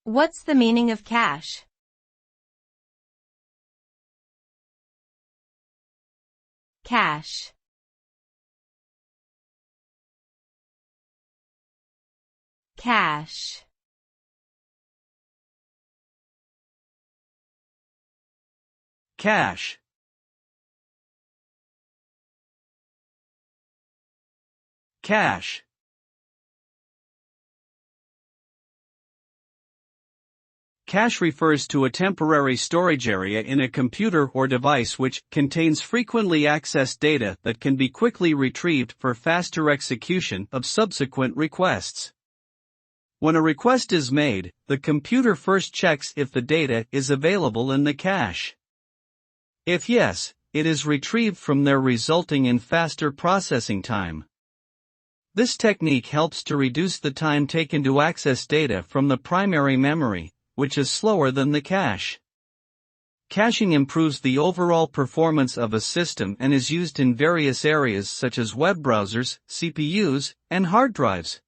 What's the meaning of cache? Cache. Cache. Cache. Cache. Cache refers to a temporary storage area in a computer or device which contains frequently accessed data that can be quickly retrieved for faster execution of subsequent requests. When a request is made, the computer first checks if the data is available in the cache. If yes, it is retrieved from there, resulting in faster processing time. This technique helps to reduce the time taken to access data from the primary memory, which is slower than the cache. Caching improves the overall performance of a system and is used in various areas such as web browsers, CPUs, and hard drives.